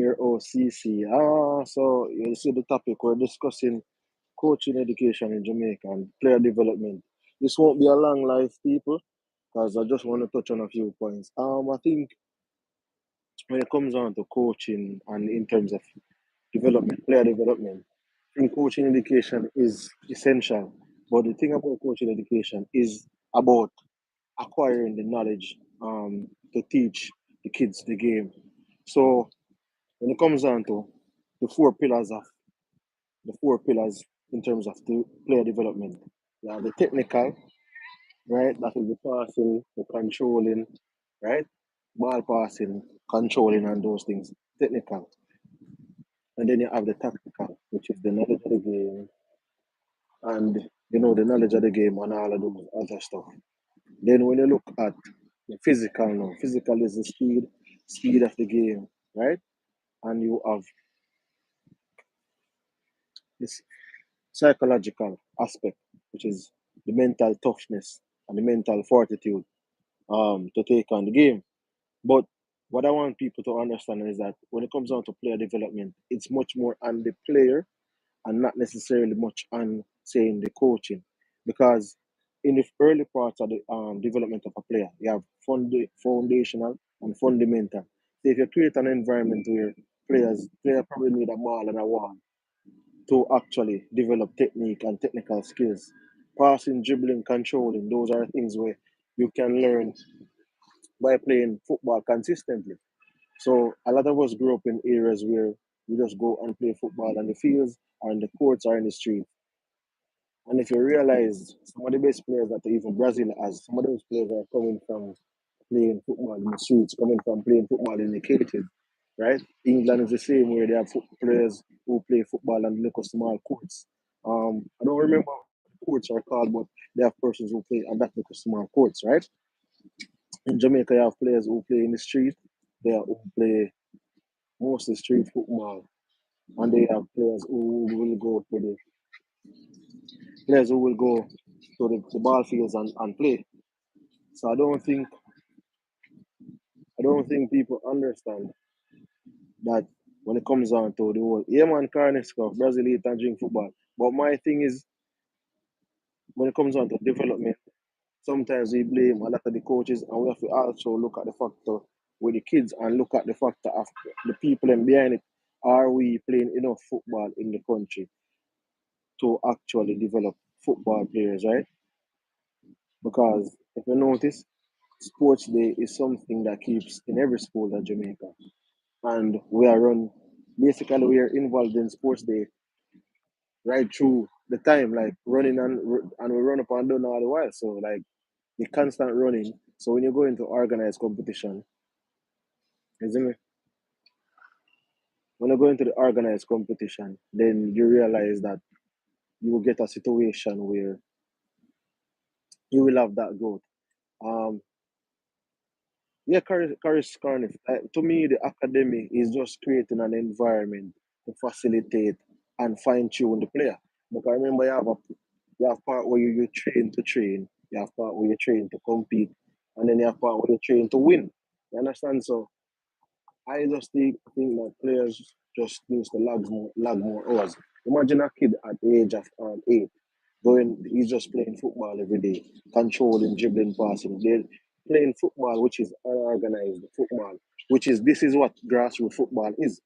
your OCC. So you see the topic we're discussing coaching education in Jamaica and player development. This won't be a long life, people, because I just want to touch on a few points. I think when it comes on to coaching and in terms of development, player development, I think coaching education is essential. But the thing about coaching education is about acquiring the knowledge to teach the kids the game. So when it comes down to the four pillars in terms of the player development, you have the technical, right? That will be passing, the controlling, right? Ball passing, controlling, and those things. Technical. And then you have the tactical, which is the knowledge of the game and the knowledge of the game and all of those other stuff. Then when you look at the physical now, physical is the speed of the game, right? And you have this psychological aspect, which is the mental toughness and the mental fortitude to take on the game. But what I want people to understand is that when it comes down to player development, it's much more on the player and not necessarily much on saying the coaching. Because in the early parts of the development of a player, you have foundational and fundamental. So if you create an environment where player probably need a ball and a wall to actually develop technique and technical skills. Passing, dribbling, controlling, those are things where you can learn by playing football consistently. So a lot of us grew up in areas where we just go and play football on the fields or in the courts or in the street. And if you realize some of the best players that even Brazil has, some of those players are coming from playing football in the streets, coming from playing football in the cages, right? England is the same way they have players who play football and look small courts. I don't remember what the courts are called, but they have persons who play on that little small courts, right? In Jamaica, you have players who play in the street, they are who play mostly street football, and they have players who will go to the ball fields and play. So I don't think people understand that when it comes down to the whole yeah man carne scuff, Brazil eat and drink football. But my thing is when it comes down to development, sometimes we blame a lot of the coaches and we have to also look at the factor with the kids and look at the factor of the people and behind it. Are we playing enough football in the country to actually develop football players, right? Because if you notice, sports day is something that keeps in every school in Jamaica. And we are involved in sports day right through the time, like running and we run up and down all the while. So like the constant running. So when you go into organized competition, isn't it? When you go into the organized competition, then you realize that you will get a situation where you will have that growth. Um, yeah, Caris Carnif. To me, the academy is just creating an environment to facilitate and fine tune the player. Because remember, you have part where you train to train, you have part where you train to compete, and then you have part where you train to win. You understand? So I just think that players just needs to lag more hours. Imagine a kid at the age of 8 he's just playing football every day, controlling, dribbling, passing. They're playing football, which is unorganized football, this is what grassroots football is.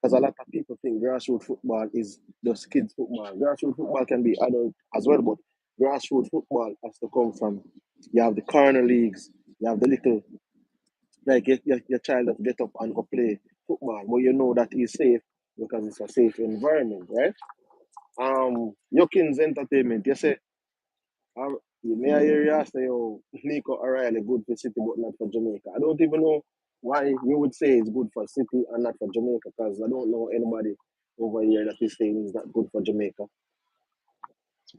Because a lot of people think grassroots football is just kids football. Grassroots football can be adult as well, but grassroots football has to come from you have the corner leagues, you have the little like your child that get up and go play football, but you know that he's safe because it's a safe environment, right? Yokins Entertainment, you say, may I hear you say, oh, Nico O'Reilly good for City but not for Jamaica. I don't even know why you would say it's good for City and not for Jamaica because I don't know anybody over here that is saying it's not good for Jamaica.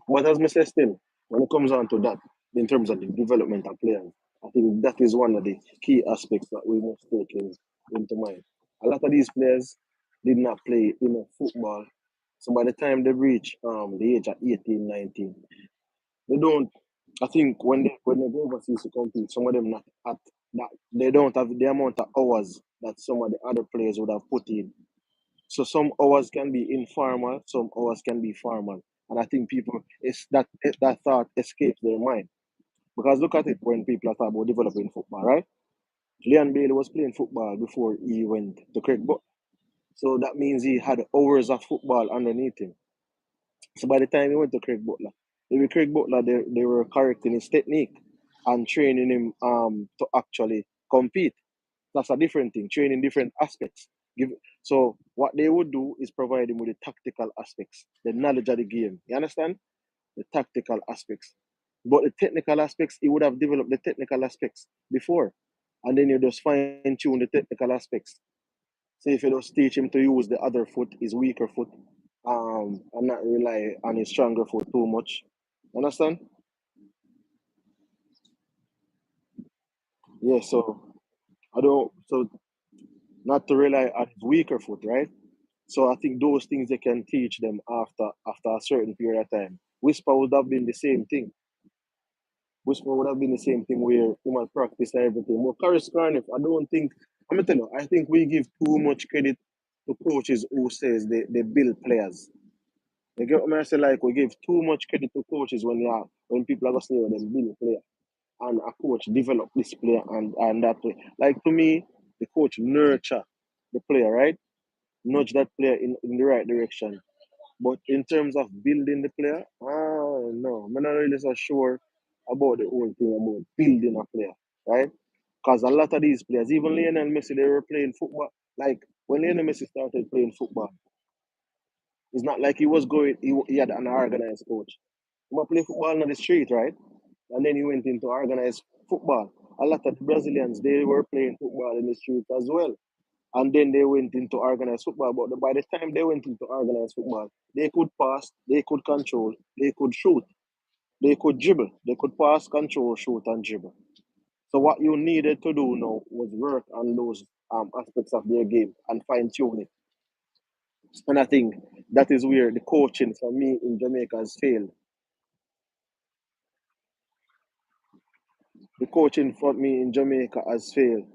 But as I say still, when it comes on to that, in terms of the development of players, I think that is one of the key aspects that we must take into mind. A lot of these players did not play enough football. So by the time they reach the age of 18, 19, they don't I think when they go overseas to compete, some of them not at that they don't have the amount of hours that some of the other players would have put in. So some hours can be informal, some hours can be formal. And I think people it's that thought escapes their mind. Because look at it when people are talking about developing football, right? Leon Bailey was playing football before he went to Craig. So that means he had hours of football underneath him. So by the time he went to Craig Butler, maybe Craig Butler they were correcting his technique and training him to actually compete. That's a different thing, training different aspects. Give so what they would do is provide him with the tactical aspects, the knowledge of the game. You understand? The tactical aspects. But the technical aspects, he would have developed the technical aspects before. And then you just fine tune the technical aspects. So if you just teach him to use the other foot, his weaker foot, and not rely on his stronger foot too much. Understand? Yeah, so I don't so not to rely on his weaker foot, right? So I think those things they can teach them after a certain period of time. Whisper would have been the same thing. Whisper would have been the same thing where human practice and everything. But Karis Carnif, I don't think I'm gonna tell you, I think we give too much credit to coaches who says they build players. You get what I say? Like we give too much credit to coaches when people are gonna say when them build player and a coach develop this player and that way. Like to me, the coach nurture the player, right? Nudge that player in the right direction. But in terms of building the player, no, I'm not really so sure about the whole thing about building a player, right? Because a lot of these players, even Lionel Messi, they were playing football. Like when Lionel Messi started playing football, it's not like he was going, he had an organized coach. He might play football on the street, right? And then he went into organized football. A lot of the Brazilians, they were playing football in the street as well. And then they went into organized football. But by the time they went into organized football, they could pass, they could control, they could shoot, they could dribble, they could pass, control, shoot, and dribble. So what you needed to do now was work on those aspects of their game and fine tune it. And I think that is where the coaching for me in Jamaica has failed. The coaching for me in Jamaica has failed.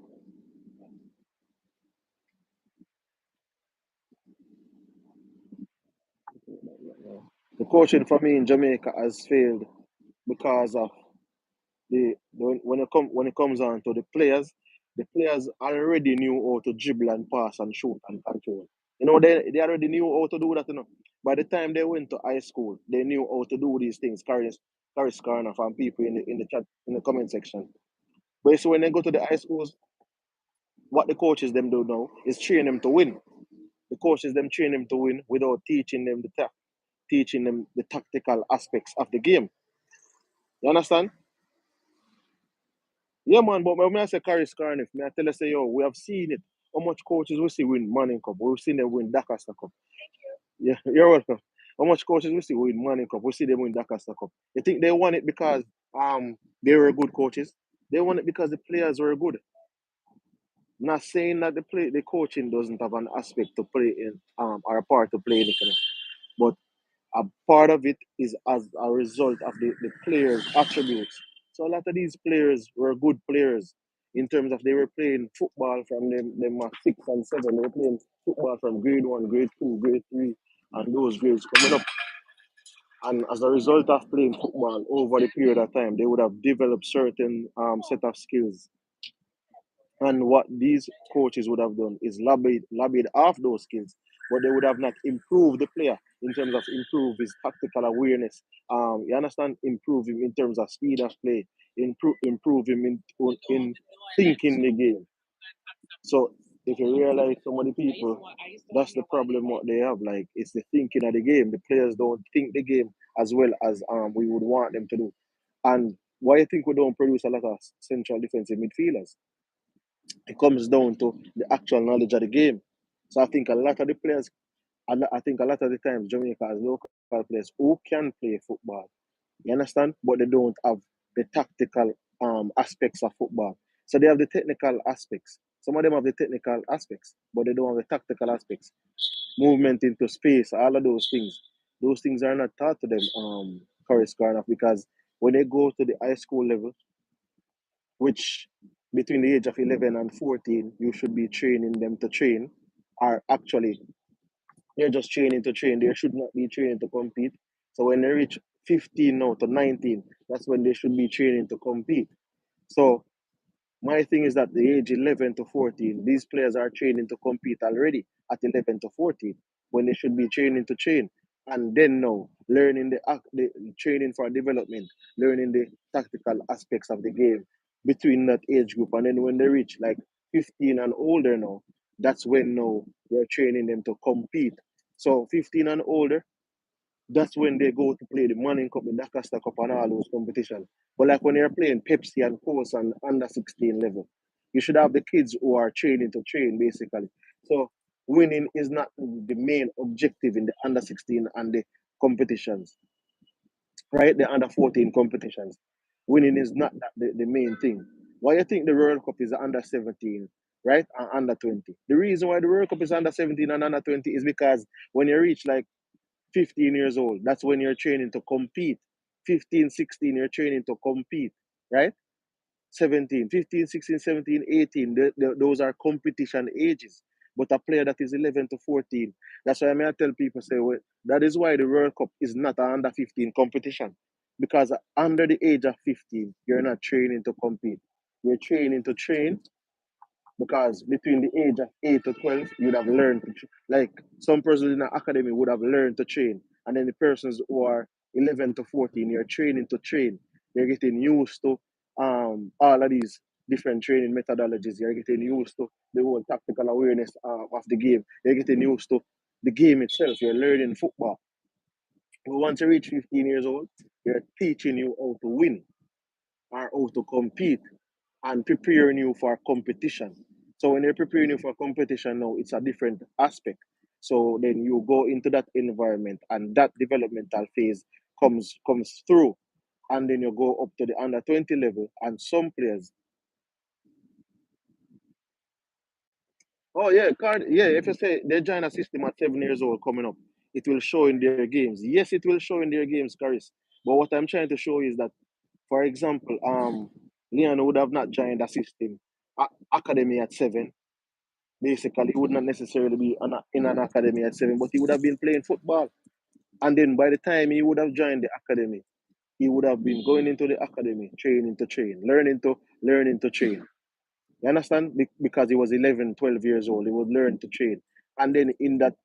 The coaching for me in Jamaica has failed because of when it comes on to the players already knew how to dribble and pass and shoot and control. You know, they already knew how to do that. You know, by the time they went to high school, they knew how to do these things. Carry Skarna from people in the chat in the comment section. But so when they go to the high schools, what the coaches them do now is train them to win. The coaches them train them to win without teaching them the tactical aspects of the game. You understand? Yeah, man, but when I say Caris Carnif, me I tell you, say, yo, we have seen it. How much coaches we see win Manning Cup? We've seen them win Dakar Cup. Yeah, you're welcome. How much coaches we see win Manning Cup? We see them win Dakar Cup. You think they won it because they were good coaches? They won it because the players were good. Not saying that the coaching doesn't have an aspect to play in or a part to play in it, you know. But a part of it is as a result of the players' attributes. So a lot of these players were good players in terms of they were playing football from them 6 and 7. They were playing football from grade 1, grade 2, grade 3, and those grades coming up. And as a result of playing football over the period of time, they would have developed certain set of skills. And what these coaches would have done is lobbied off those skills, but they would have not improved the player in terms of improve his tactical awareness. You understand? Improve him in terms of speed of play. Improve him in thinking the game. So if you realize some of the people, that's the problem what they have. Like it's the thinking of the game. The players don't think the game as well as we would want them to do. And why you think we don't produce a lot of central defensive midfielders? It comes down to the actual knowledge of the game. So I think a lot of the players, I think a lot of the times Jamaica has local players who can play football. You understand? But they don't have the tactical aspects of football. So they have the technical aspects. Some of them have the technical aspects, but they don't have the tactical aspects. Movement into space, all of those things. Those things are not taught to them, Chorus Garner, because when they go to the high school level, which between the age of 11 and 14, you should be training them to train, or actually, they're just training to train. They should not be training to compete. So when they reach 15 now to 19, that's when they should be training to compete. So my thing is that the age 11 to 14, these players are training to compete already at 11 to 14 when they should be training to train. And then now, learning the training for development, learning the tactical aspects of the game between that age group. And then when they reach like 15 and older now, that's when now we're training them to compete. So 15 and older, that's when they go to play the Manning Cup, the Dakar Cup, and all those competitions. But like when you're playing Pepsi and Coast and under 16 level, you should have the kids who are training to train basically. So winning is not the main objective in the under 16 and the competitions, right? The under 14 competitions. Winning is not that the main thing. Why you think the World Cup is under 17, right? And under 20. The reason why the World Cup is under 17 and under 20 is because when you reach like 15 years old, that's when you're training to compete. 15, 16, you're training to compete, right? 17, 15, 16, 17, 18, those are competition ages. But a player that is 11 to 14, that's why I may tell people, say, well, that is why the World Cup is not an under 15 competition. Because under the age of 15, you're not training to compete. You're training to train because between the age of 8 to 12 you would have learned to like some persons in the academy would have learned to train, and then the persons who are 11 to 14, you're training to train. You're getting used to all of these different training methodologies. You're getting used to the whole tactical awareness of the game. You're getting used to the game itself. You're learning football. But once you reach 15 years old, you're teaching you how to win or how to compete and preparing you for competition. So when they're preparing you for competition now, it's a different aspect. So then you go into that environment and that developmental phase comes through. And then you go up to the under 20 level and some players. Oh yeah, card yeah, if you say they join a system at 7 years old coming up, it will show in their games. Yes, it will show in their games, Caris. But what I'm trying to show is that, for example, Leon would have not joined a system academy at 7. Basically, he would not necessarily be in an academy at 7, but he would have been playing football. And then by the time he would have joined the academy, he would have been going into the academy, training to train, learning to train. You understand? Because he was 11, 12 years old, he would learn to train. And then in that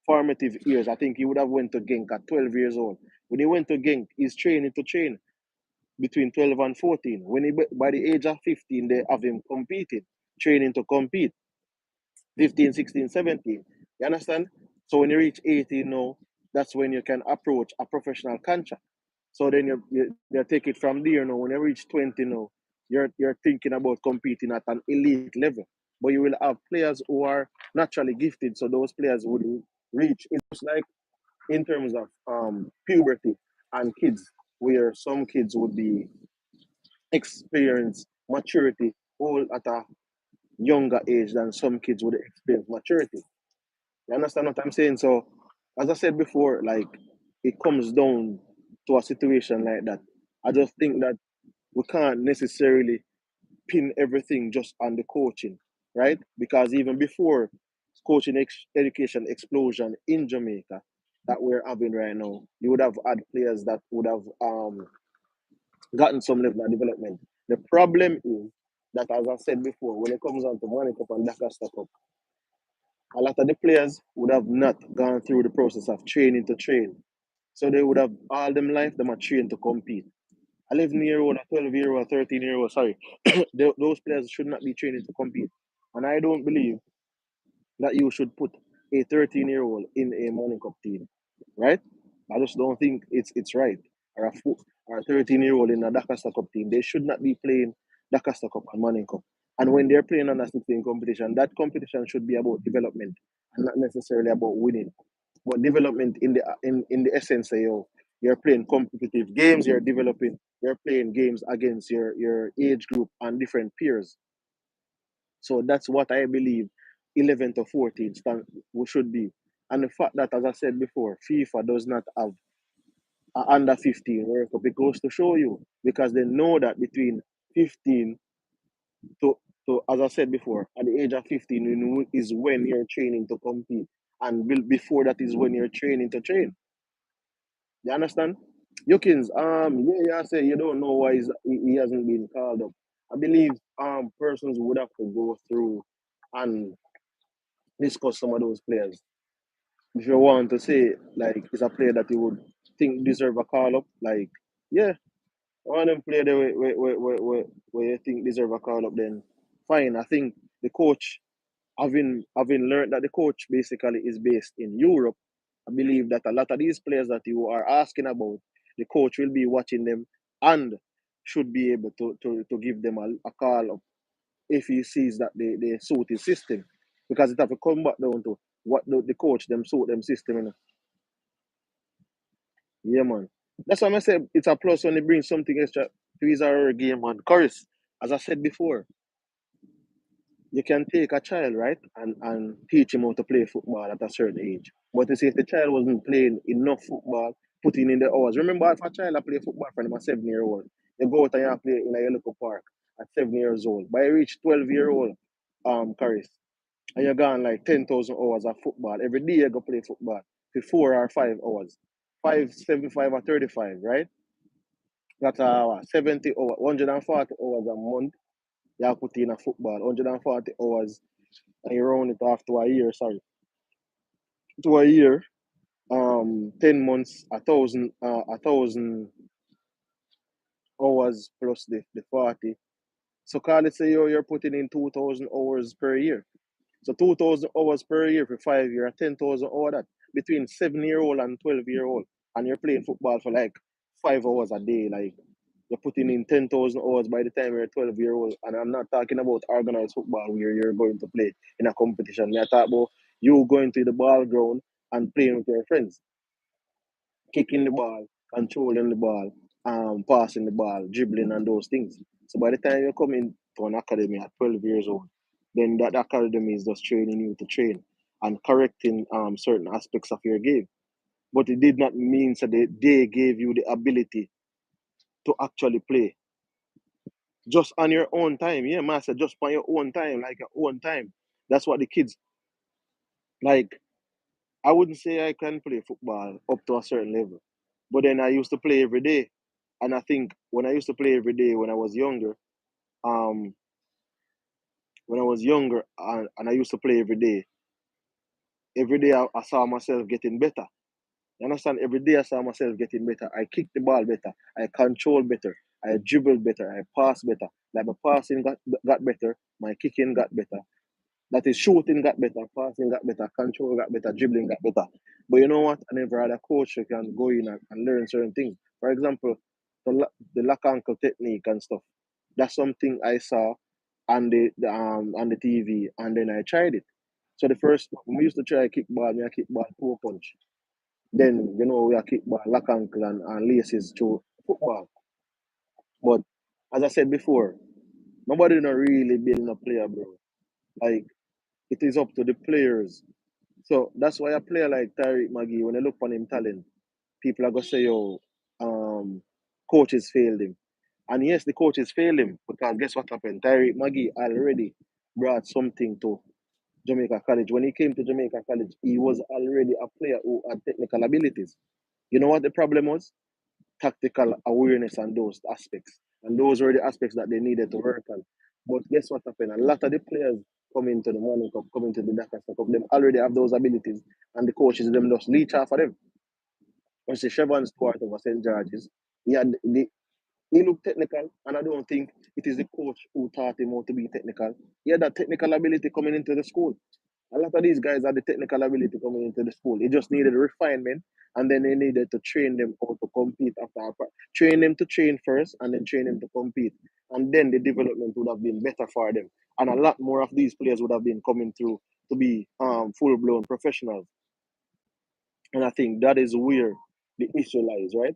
formative years, I think he would have went to Genk at 12 years old. When he went to Genk, he's training to train between 12 and 14. When he by the age of 15, they have him competing, training to compete. 15, 16, 17. You understand? So when you reach 18 now, that's when you can approach a professional contract. So then you take it from there now. When you reach 20 now, you're thinking about competing at an elite level. But you will have players who are naturally gifted, so those players would reach. It's like in terms of puberty and kids, where some kids would be experience maturity all at a younger age than some kids would experience maturity. You understand what I'm saying? So, as I said before, like it comes down to a situation like that. I just think that we can't necessarily pin everything just on the coaching, right? Because even before coaching education explosion in Jamaica that we're having right now, you would have had players that would have gotten some level of development. The problem is that, as I said before, when it comes on to Money Cup and Dakar Cup, a lot of the players would have not gone through the process of training to train. So they would have all them life them are trained to compete. 11-year old, a 12-year old, a 13-year old, sorry, those players should not be training to compete. And I don't believe that you should put a 13-year-old in a Morning Cup team, right? I just don't think it's right. Or a 13-year-old in a Dakar Cup team, they should not be playing Dakar Cup and Morning Cup. And when they're playing on a 16 competition, that competition should be about development and not necessarily about winning. But development in the essence, you're playing competitive games, you're developing, you're playing games against your age group and different peers. So that's what I believe 11 to 14 stand, we should be. And the fact that, as I said before, FIFA does not have a under 15 World Cup, it goes to show you because they know that between 15 To as I said before, at the age of 15 is when you're training to compete, and before that is when you're training to train. You understand? Yukins, yeah, yeah, say you don't know why he hasn't been called up. I believe persons would have to go through and discuss some of those players. If you want to say like it's a player that you would think deserve a call up, like yeah, one of them player there where you think deserve a call up, then fine. I think the coach, having learned that the coach basically is based in Europe, I believe that a lot of these players that you are asking about, the coach will be watching them and should be able to give them a call up if he sees that they suit his system. Because it have to come back down to what the coach them suit them system. You know? Yeah, man. That's why I said it's a plus when they bring something extra to his or her game, man. Chorus, as I said before, you can take a child, right, and teach him how to play football at a certain age. But you see, if the child wasn't playing enough football, putting in the hours. Remember, if a child I play football for them, a 7 year old, you go out and you play in a local park at 7 years old. By you reach 12 year old, Caris, and you're gone like 10,000 hours of football. Every day you go play football for 4 or 5 hours. 5, 7, 5, or 35, right? That's 70 hours, 140 hours a month. You put in a football, 140 hours, and you round it off to a year, sorry, to a year, 10 months, 1,000 hours plus the 40. So call it say you're putting in 2,000 hours per year. So 2,000 hours per year for 5 years, 10,000 hours that between 7 year old and 12 year old, and you're playing football for like 5 hours a day. Like you're putting in 10,000 hours by the time you're 12 year old. And I'm not talking about organized football where you're going to play in a competition. I talk about you going to the ball ground and playing with your friends, kicking the ball, controlling the ball, passing the ball, dribbling, and those things. So by the time you come in to an academy at 12 years old, then that academy is just training you to train and correcting certain aspects of your game. But it did not mean that they gave you the ability to actually play just on your own time. Yeah, master, just on your own time, like your own time. That's what the kids like. I wouldn't say I can play football up to a certain level, but then I used to play every day, and I think when I used to play every day when I was younger, um, and I used to play every day I saw myself getting better. You understand? Every day I saw myself getting better. I kicked the ball better. I control better. I dribble better. I pass better. Like my passing got better. My kicking got better. That is, shooting got better, passing got better, control got better, dribbling got better. But you know what? I never had a coach who can go in and learn certain things. For example, the lock ankle technique and stuff. That's something I saw on the TV, and then I tried it. So the first when we used to try kickball, me a kickball toe punch. Then we are kickball, lock ankle and laces to football. But as I said before, nobody not really building a player, bro. Like it is up to the players. So that's why a player like Tyreek Magee, when they look on him talent, people are gonna say, "Yo, coaches failed him." And yes, the coaches failed him because guess what happened? Tyreek Magee already brought something to Jamaica College. When he came to Jamaica College, he was already a player who had technical abilities. You know what the problem was? Tactical awareness and those aspects. And those were the aspects that they needed to work on. But guess what happened? A lot of the players coming to the Morning Cup, coming to the Dakar Cup, them already have those abilities, and the coaches them just leech off of them. When see Chevron Stewart over St. George's, he looked technical, and I don't think it is the coach who taught him how to be technical. He had that technical ability coming into the school. A lot of these guys had the technical ability coming into the school. It just needed refinement, and then they needed to train them how to compete after. Train them to train first, and then train them to compete. And then the development would have been better for them. And a lot more of these players would have been coming through to be full blown professionals. And I think that is where the issue lies, right?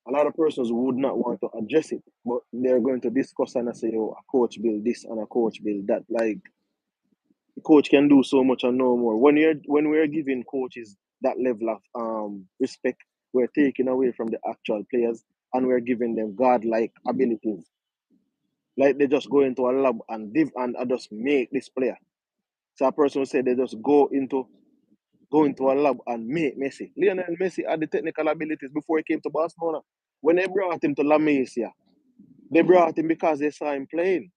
A lot of persons would not want to address it, but they're going to discuss and say, "Oh, a coach build this and a coach build that." Like the coach can do so much and no more. When we're giving coaches that level of respect, we're taking away from the actual players and we're giving them godlike abilities. Like they just go into a lab and div and just make this player. So a person will say they just go into a lab and make Messi. Lionel Messi had the technical abilities before he came to Barcelona. When they brought him to La Masia, they brought him because they saw him playing.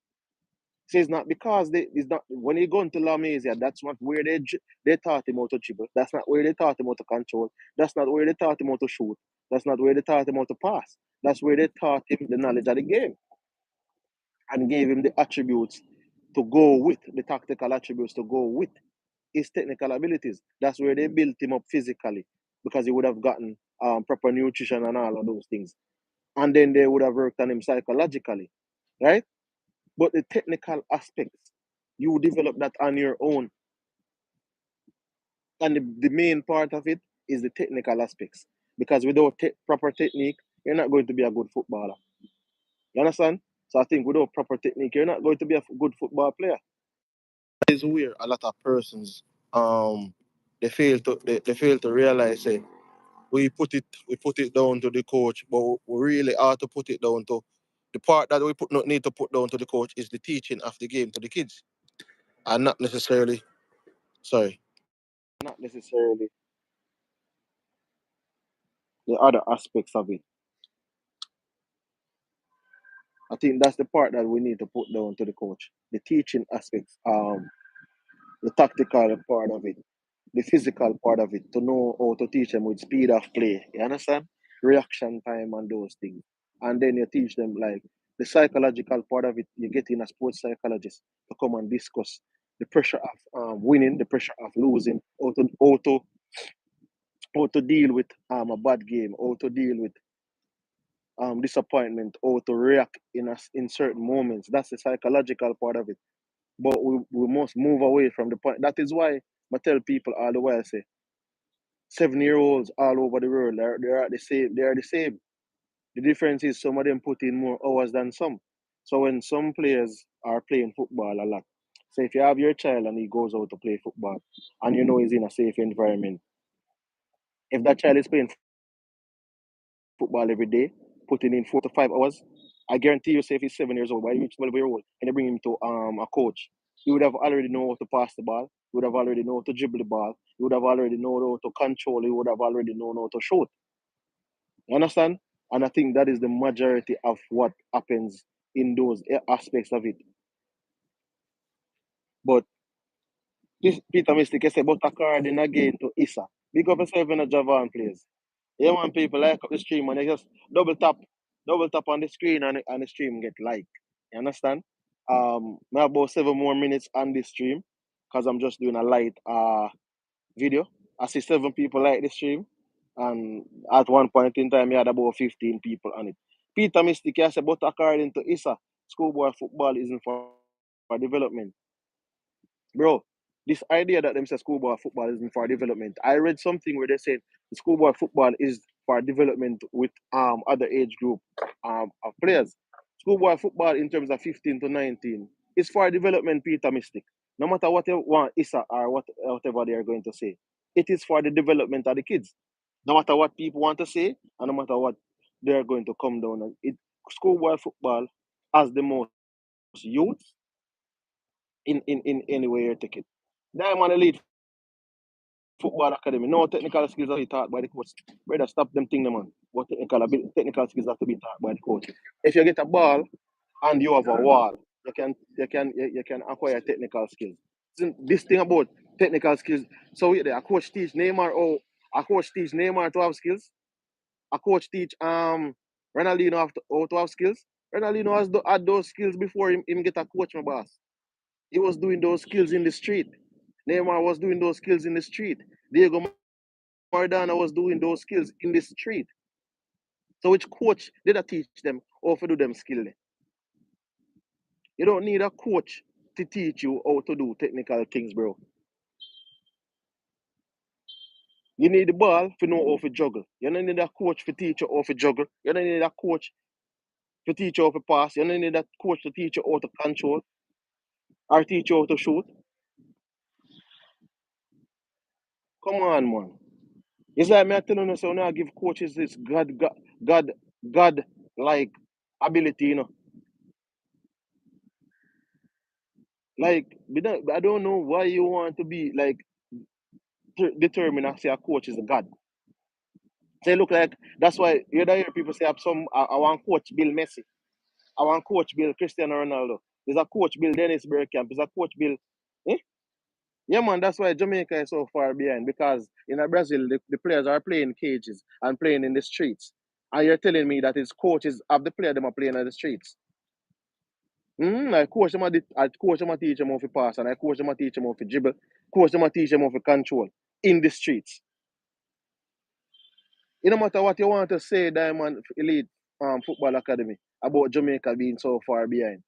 So it's not because it's not when he gone to La Masia, that's not where they taught him how to dribble. That's not where they taught him how to control. That's not where they taught him how to shoot. That's not where they taught him how to pass. That's where they taught him the knowledge of the game and gave him the attributes to go with the tactical attributes to go with his technical abilities. That's where they built him up physically because he would have gotten proper nutrition and all of those things. And then they would have worked on him psychologically, right? But the technical aspects, you develop that on your own. And the main part of it is the technical aspects. Because without proper technique, you're not going to be a good footballer. You understand? So I think without proper technique, you're not going to be a good football player. That is where a lot of persons they fail to realize it. We put it down to the coach, but we really ought to put it down to the part that we not need to put down to the coach is the teaching of the game to the kids, and not necessarily sorry, not necessarily the other aspects of it. I think that's the part that we need to put down to the coach, the teaching aspects, the tactical part of it, the physical part of it, to know how to teach them with speed of play. You understand? Reaction time and those things. And then you teach them like the psychological part of it. You get in a sports psychologist to come and discuss the pressure of winning, the pressure of losing, how to deal with a bad game, how to deal with disappointment, how to react in certain moments. That's the psychological part of it. But we must move away from the point. That is why I tell people all the while say 7 year olds all over the world they're the same. They are the same. The difference is some of them put in more hours than some. So when some players are playing football a lot, so if you have your child and he goes out to play football and you know he's in a safe environment, if that child is playing football every day, putting in 4 to 5 hours, I guarantee you, say if he's 7 years old, by reach 12 year old, and you bring him to a coach, he would have already know how to pass the ball, he would have already know how to dribble the ball, he would have already know how to control, he would have already known how to shoot. You understand? And I think that is the majority of what happens in those aspects of it. But this Peter Mystic, I say, but according again to Issa, big up yourself in a Javan, please. You want people like up the stream and they just double tap on the screen and the stream get like. You understand? I have about 7 more minutes on this stream because I'm just doing a light video. I see 7 people like the stream, and at one point in time, we had about 15 people on it. Peter Mystic, I said, but according to Issa, schoolboy football isn't for development. Bro, this idea that them say schoolboy football isn't for development. I read something where they said the schoolboy football is for development with other age group of players. Schoolboy football in terms of 15 to 19 is for development, Peter Mystic. No matter what you want Issa or whatever they are going to say. It is for the development of the kids. No matter what people want to say, and no matter what they're going to come down and it schoolboy football has the most youth in any way you take it. Diamond Elite Football Academy. No technical skills are to be taught by the coach. Brother, stop them thing, man. What technical skills have to be taught by the coach. If you get a ball and you have a wall, you can acquire technical skills. This thing about technical skills. So a coach teach Neymar to have skills. A coach teach Ronaldinho how to have skills. Ronaldinho had those skills before him get a coach, my boss. He was doing those skills in the street. Neymar was doing those skills in the street. Diego Maradona was doing those skills in the street. So which coach did I teach them how to do them skill? You don't need a coach to teach you how to do technical things, bro. You need the ball to know how to juggle. You don't need a coach to teach you how to juggle. You don't need a coach to teach you how to pass. You don't need a coach to teach you how to control or teach you how to shoot. Come on, man. It's like me telling you, so now I give coaches this God like ability, Like, I don't know why you want to be like determined and say a coach is a god. They look like that's why you don't hear people say I want coach Bill Messi. I want coach Bill Cristiano Ronaldo. There's a coach Bill Dennis Bergkamp. There's a coach Bill. Eh? Yeah, man, that's why Jamaica is so far behind because in Brazil, the players are playing cages and playing in the streets. And you're telling me that his coaches of the player them are playing in the streets. I coach them, I coach them, I teach them how to pass, and I coach them, I teach them how to dribble. Coach them, I teach them how to control in the streets. It no matter what you want to say, Diamond Elite Football Academy, about Jamaica being so far behind.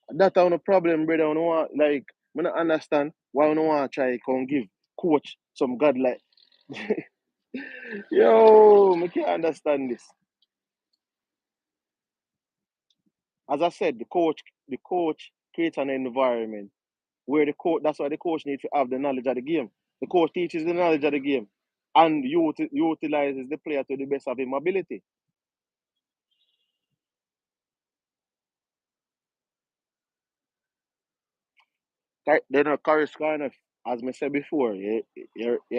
That's no problem, brother. I don't want, like, I don't understand why I don't want to try come give coach some god like. Yo, I can't understand this. As I said, the coach creates an environment where the coach. That's why the coach needs to have the knowledge of the game. The coach teaches the knowledge of the game, and utilizes the player to the best of his ability. Then a correspondent, as I said before, you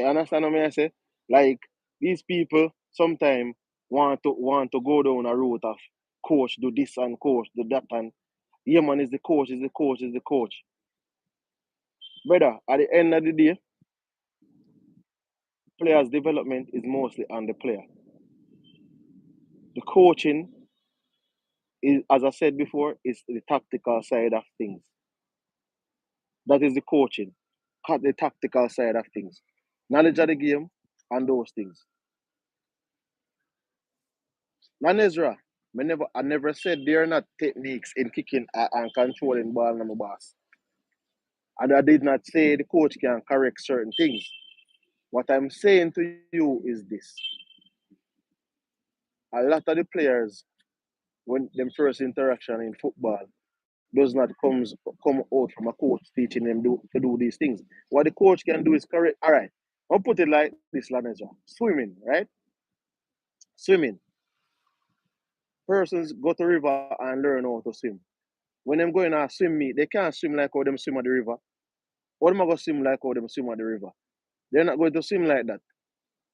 understand what I say? Like these people sometimes want to go down a route of coach do this and coach do that and yeah man is the coach is the coach is the coach. Brother, at the end of the day, players' development is mostly on the player. The coaching is, as I said before, is the tactical side of things. That is the coaching, cut the tactical side of things, knowledge of the game, and those things. Man Ezra, I never said there are not techniques in kicking and controlling ball on my boss. And I did not say the coach can correct certain things. What I'm saying to you is this. A lot of the players, when them first interaction in football, does not come out from a coach teaching them to do these things. What the coach can do is correct. All right, I'll put it like this, Laneja. Swimming, right? Swimming. Persons go to river and learn how to swim. When them going to swim meet, they can't swim like how them swim at the river. How them going to swim like how them swim at the river? They're not going to swim like that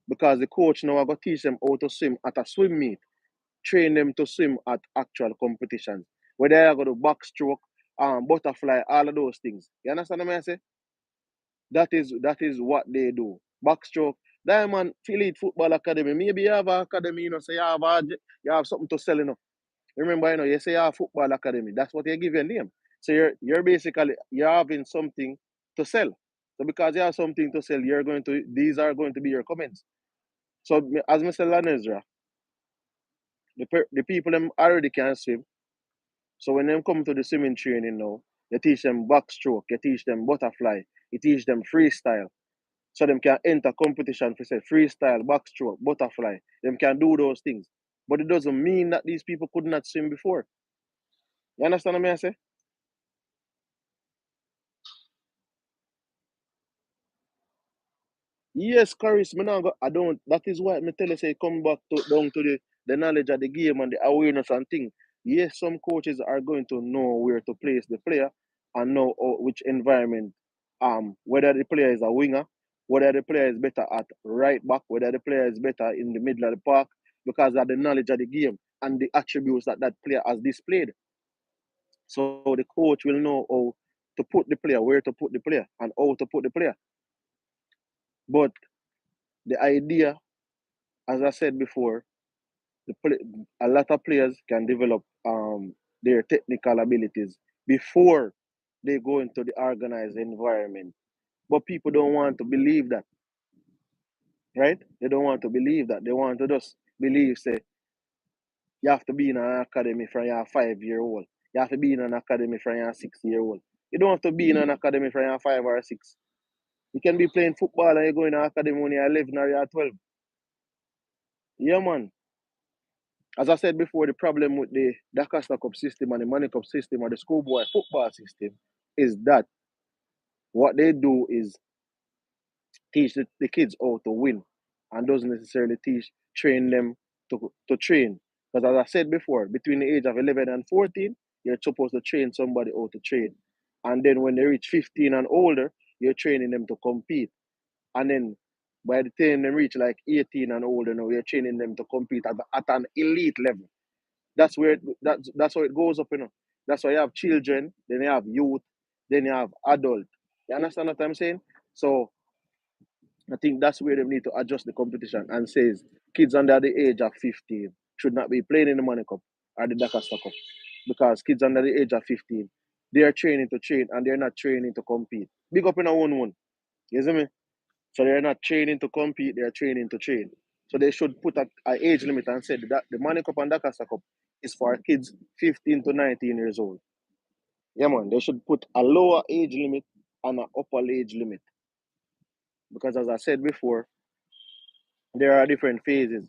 because the coach now going to teach them how to swim at a swim meet, train them to swim at actual competitions. Where they are going to backstroke, butterfly, all of those things. You understand what I say? That is what they do. Backstroke. Diamond Elite Football Academy. Maybe you have an academy, so you have something to sell, Remember, you say you have football academy. That's what you give your name. So you're basically you're having something to sell. So because you have something to sell, these are going to be your comments. So as Mr. Lanezra, the people them already can swim. So when them come to the swimming training now, you teach them backstroke, you teach them butterfly, you teach them freestyle. So them can enter competition for say freestyle, backstroke, butterfly. Them can do those things. But it doesn't mean that these people could not swim before. You understand what I say? Yes, Caris, I don't. That is why me tell you say come back down to the knowledge of the game and the awareness and thing. Yes, some coaches are going to know where to place the player and know which environment, whether the player is a winger, whether the player is better at right back, whether the player is better in the middle of the park, because of the knowledge of the game and the attributes that that player has displayed. So the coach will know how to put the player, where to put the player, and how to put the player. But the idea, as I said before, a lot of players can develop their technical abilities before they go into the organized environment. But people don't want to believe that, right? They don't want to believe that. They want to just believe, say, you have to be in an academy from your 5 year old. You have to be in an academy from your 6 year old. You don't have to be in an academy from your 5 or 6. You can be playing football and you go in an academy when you're 11 or you're 12. Yeah, man. As I said before, the problem with the Dakasta Cup system and the Money Cup system or the schoolboy football system is that what they do is teach the kids how to win and doesn't necessarily train them to train. Because as I said before, between the age of 11 and 14, you're supposed to train somebody how to train. And then when they reach 15 and older, you're training them to compete. And then by the time they reach like 18 and older now, you're training them to compete at an elite level. That's how it goes up, you know. That's why you have children, then you have youth, then you have adult. You understand what I'm saying? So I think that's where they need to adjust the competition and says kids under the age of 15 should not be playing in the Money Cup or the Dakar Cup, because kids under the age of 15, they are training to train and they're not training to compete. Big up in a one. You see me? So they're not training to compete, they're training to train. So they should put a age limit and say that the Money Cup and Dakar Cup is for kids 15 to 19 years old. Yeah, man, they should put a lower age limit and an upper age limit. Because as I said before, there are different phases.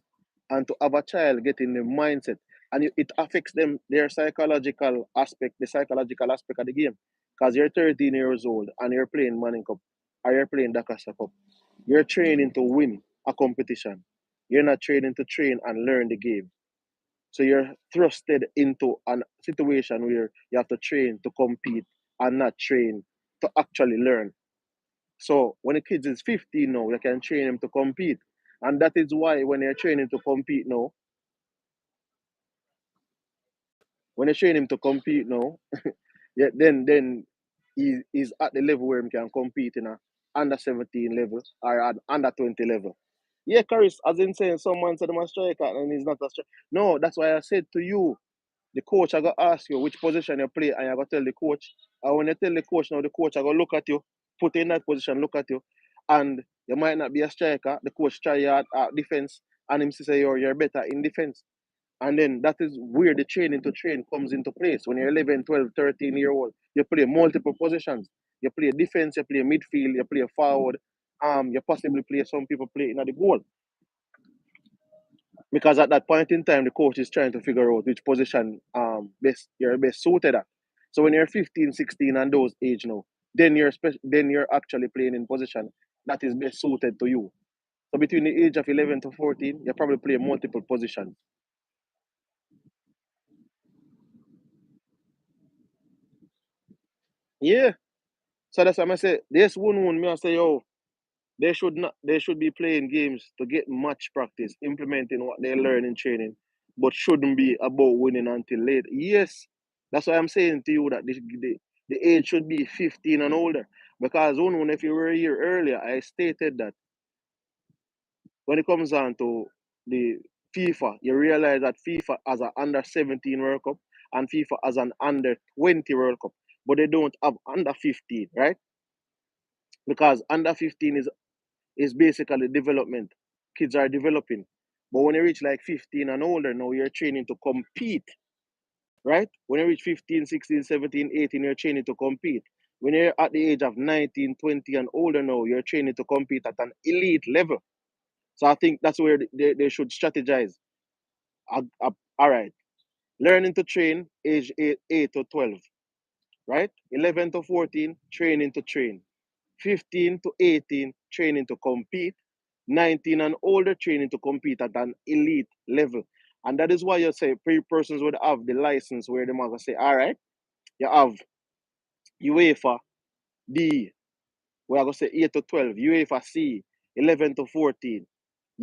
And to have a child getting the mindset, and it affects them, their psychological aspect, the psychological aspect of the game. Because you're 13 years old and you're playing Manning Cup or you're playing Dakar Cup. You're training to win a competition. You're not training to train and learn the game. So you're thrusted into a situation where you have to train to compete and not train to actually learn. So when a kid is 15 now, you can train him to compete. And that is why when you're training to compete now, when you train him to compete now, yeah, then he's at the level where he can compete in a under 17 level or at under 20 level. Yeah, Caris, as in saying someone said I'm a striker and he's not a striker. No, that's why I said to you, the coach I got ask you which position you play and I got tell the coach. And when you tell the coach now, the coach I got look at you, put you in that position, look at you, and you might not be a striker. The coach try you at defense, and him say you're better in defense. And then that is where the training to train comes into place. When you're 11, 12, 13 year old, you play multiple positions. You play defense, you play midfield, you play forward. You possibly play some people play in the goal. Because at that point in time, the coach is trying to figure out which position you're best suited at. So when you're 15, 16, and those age now, then you're actually playing in position that is best suited to you. So between the age of 11 to 14, you probably play multiple positions. Yeah. So that's why I say this one me I say, yo, they should be playing games to get match practice, implementing what they learn in training, but shouldn't be about winning until late. Yes, that's why I'm saying to you that the age should be 15 and older. Because one, if you were here earlier, I stated that when it comes down to the FIFA, you realize that FIFA has an under 17 World Cup and FIFA has an under 20 World Cup, but they don't have under 15, right? Because under 15 is basically development. Kids are developing. But when you reach like 15 and older, now you're training to compete, right? When you reach 15, 16, 17, 18, you're training to compete. When you're at the age of 19, 20 and older now, you're training to compete at an elite level. So I think that's where they should strategize. All right, learning to train age 8 to 12, right? 11 to 14, training to train. 15 to 18, training to compete. 19 and older, training to compete at an elite level. And that is why you say persons would have the license where they might say, all right, you have UEFA D, where I go say 8 to 12, UEFA C, 11 to 14,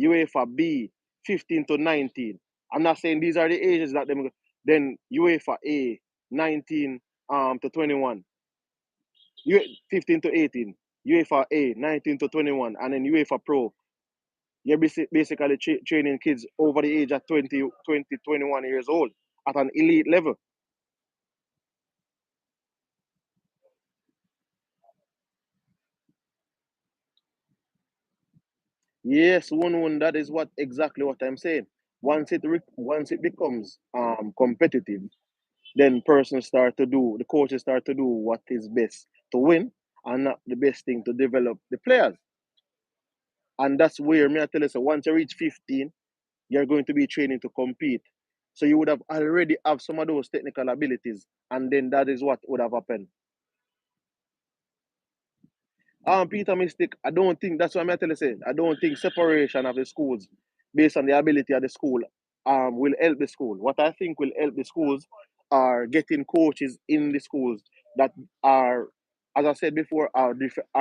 UEFA B, 15 to 19. I'm not saying these are the ages that them, then UEFA A, 19 to 21, 15 to 18, UEFA A, 19 to 21, and then UEFA Pro. You're basically training kids over the age of 21 years old at an elite level. Yes, one, that is what exactly what I'm saying. Once it becomes competitive, then persons start to do the coaches start to do what is best to win and not the best thing to develop the players. And that's where me I tell you, so once you reach 15, you're going to be training to compete. So you would have already have some of those technical abilities, and then that is what would have happened. Peter Mystic, I don't think that's what I'm telling you. I don't think separation of the schools based on the ability of the school will help the school. What I think will help the schools are getting coaches in the schools that are, as I said before, are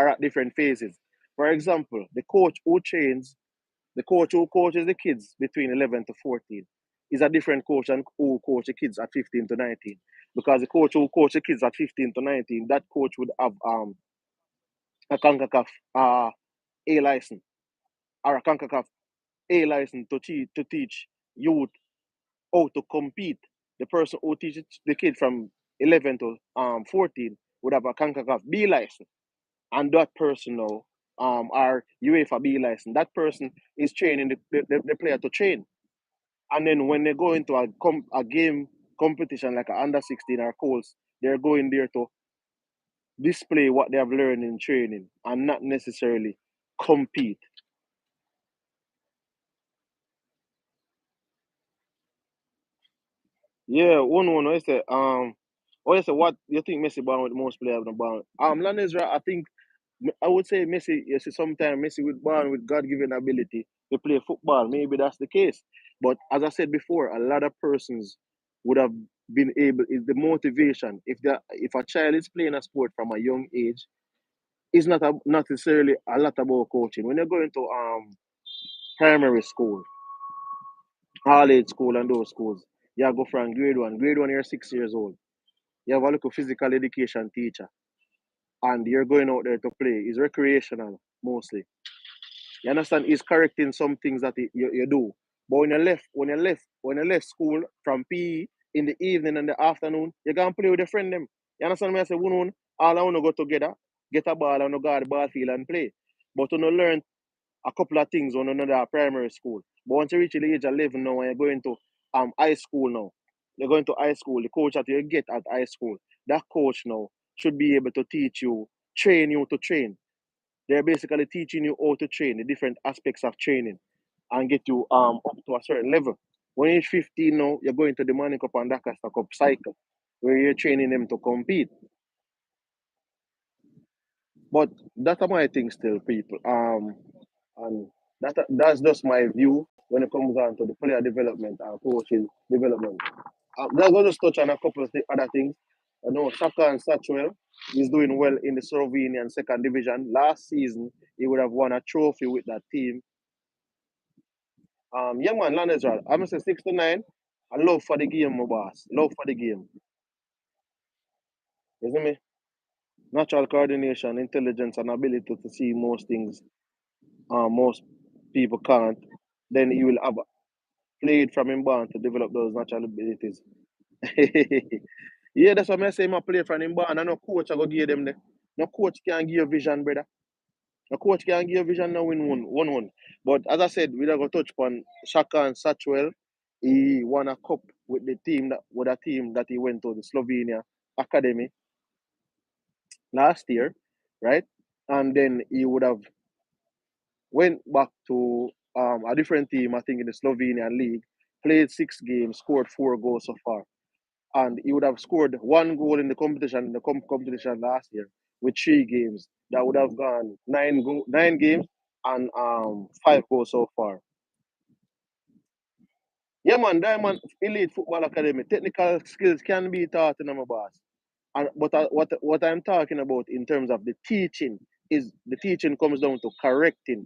at different phases. For example, the coach who coaches the kids between 11 to 14 is a different coach than who coach the kids at 15 to 19. Because the coach who coach the kids at 15 to 19, that coach would have a CONCACAF A license or a CONCACAF A license to teach youth how to compete. The person who teaches the kid from 11 to 14 would have a CONCACAF B license. And that person now, are UEFA B license. That person is training the player to train. And then when they go into a game competition like a under 16 or Colts, they're going there to display what they have learned in training and not necessarily compete. Yeah, one. I say, I say, what you think Messi born with most players on the born? Lanesra, I think I would say Messi. You see, sometimes Messi with born with God given ability to play football. Maybe that's the case. But as I said before, a lot of persons would have been able. Is the motivation if a child is playing a sport from a young age, it's not necessarily a lot about coaching. When you're going to primary school, all age school, and those schools, you go from grade one. Grade one, you're 6 years old. You have a little physical education teacher, and you're going out there to play. It's recreational mostly. You understand? He's correcting some things that you do. But when you left school from PE in the evening and the afternoon, you can play with your friend them. You understand me? I say, one, all I want to go together, get a ball and go to the ball field and play. But when you learn a couple of things on another primary school. But once you reach the age of 11 now and you're going to high school now, you're going to high school, the coach that you get at high school, that coach now should be able to teach you, train you to train. They're basically teaching you how to train, the different aspects of training, and get you up to a certain level. When you're 15 now, you're going to the Money Cup and Dakar Cup cycle, where you're training them to compete. But that's my thing still, people. And that's just my view when it comes down to the player development and coaching development. I'm going to touch on a couple of other things. I know Shaka and Satchwell is doing well in the Slovenian second division. Last season, he would have won a trophy with that team. Yeah, man, Landesral. I'm going to say 6 to 9. I love for the game, my boss. Love for the game. You see me? Natural coordination, intelligence, and ability to see most things most people can't. Then he will have played from him born to develop those natural abilities. Yeah, that's what I say. I play from him born, and no coach I go give them there. No coach can give you vision, brother. No coach can give you vision now win one. But as I said, we are going to touch upon Shaka and Satchwell. He won a cup with the team with a team that he went to the Slovenia Academy last year, right? And then he would have went back to a different team, I think in the Slovenian league, played 6 games, scored 4 goals so far. And he would have scored 1 goal in the competition in the competition last year with 3 games. That would have gone 9 games and 5 goals so far. Yeah, man, Diamond Elite Football Academy. Technical skills can be taught in my boss. And what I'm talking about in terms of the teaching is the teaching comes down to correcting.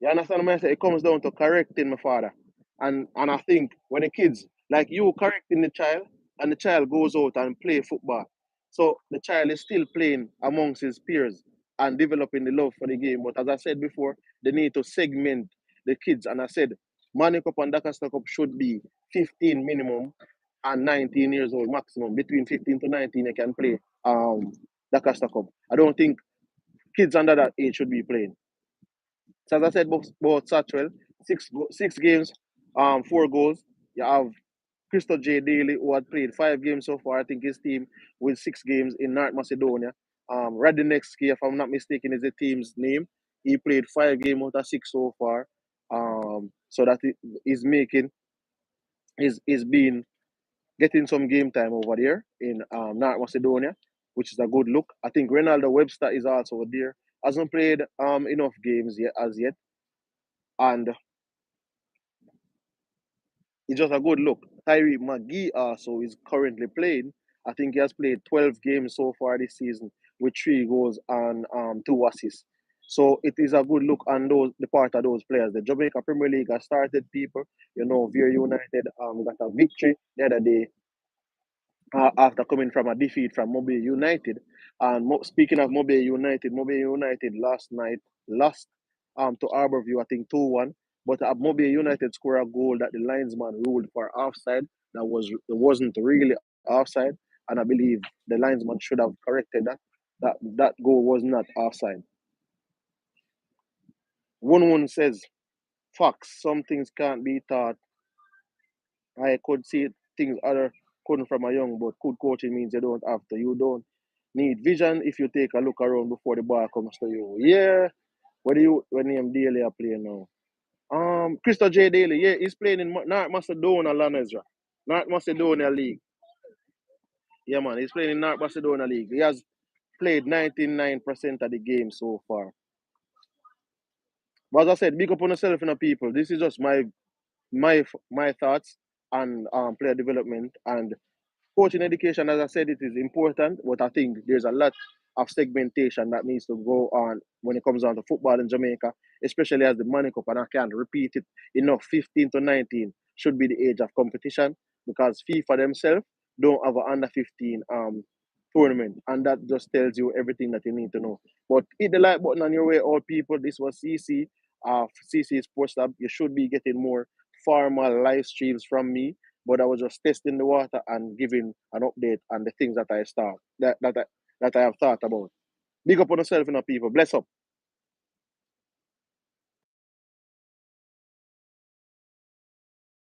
You understand what I say? It comes down to correcting my father. And I think when the kids, like you correcting the child, and the child goes out and play football. So the child is still playing amongst his peers and developing the love for the game. But as I said before, they need to segment the kids. And I said, Money Cup and Dakar Cup should be 15 minimum and 19 years old maximum. Between 15 to 19, you can play Dakar Cup. I don't think kids under that age should be playing. So as I said about Satchwell, 6 games, 4 goals. You have Christo J. Daly, who had played 5 games so far. I think his team with 6 games in North Macedonia. Radinexki, if I'm not mistaken, is the team's name. He played 5 games out of 6 so far. So that he's making is been getting some game time over there in North Macedonia, which is a good look. I think Ronaldo Webster is also there. Hasn't played enough games yet as yet, and it's just a good look. Tyree McGee also is currently playing, I think he has played 12 games so far this season with 3 goals and 2 assists. So it is a good look on the part of those players. The Jamaica Premier League has started, people. Very United got a victory the other day after coming from a defeat from Mobile United. And speaking of Mobile United last night lost to Harbourview, I think 2-1. But Mobile United scored a goal that the linesman ruled for offside. It wasn't really offside, and I believe the linesman should have corrected that. That goal was not offside. 1-1 says facts. Some things can't be taught. I could see things other couldn't from a young, but good coaching means you don't have to. You don't need vision if you take a look around before the ball comes to you. Yeah. When name Daly are playing now? Crystal J. Daly, yeah, he's playing in North Macedonia, Lanezra. North Macedonia League. Yeah, man, he's playing in North Macedonia League. He has played 99% of the game so far. But as I said, big up on yourself and the people. This is just my thoughts on player development and coaching education. As I said, it is important, but I think there's a lot of segmentation that needs to go on when it comes down to football in Jamaica, especially as the money cup, and I can't repeat it enough. 15 to 19 should be the age of competition because FIFA themselves don't have an under 15 tournament, and that just tells you everything that you need to know. But hit the like button on your way, all people. This was CC, CC Sports Lab. You should be getting more formal live streams from me, but I was just testing the water and giving an update on the things that I have thought about. Big up on yourself and people. Bless up.